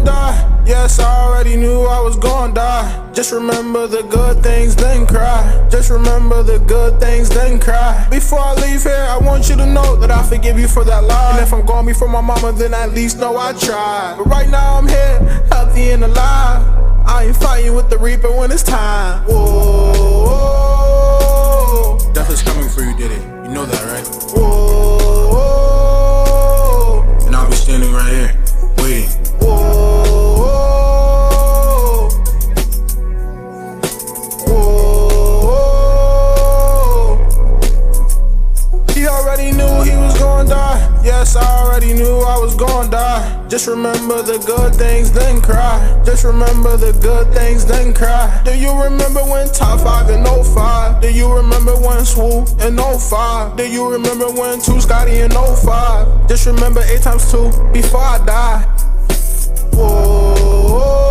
gonna die. Yes, I already knew I was gonna die. Just remember the good things, then cry. Just remember the good things, then cry. Before I leave here, I want you to know that I forgive you for that lie. And if I'm gonna be from my mama, then at least know I tried. But right now I'm here, healthy and alive. I ain't fighting with the reaper when it's time. Whoa, death is coming for you, did it? You know that, right? Whoa, and I'll be standing right here, waiting. Whoa. Yes, I already knew I was gonna die. Just remember the good things, then cry. Just remember the good things, then cry. Do you remember when Top 5 in 05? Do you remember when Swoop in 05? Do you remember when 2 Scotty in 05? Just remember 8 times 2 before I die. Whoa.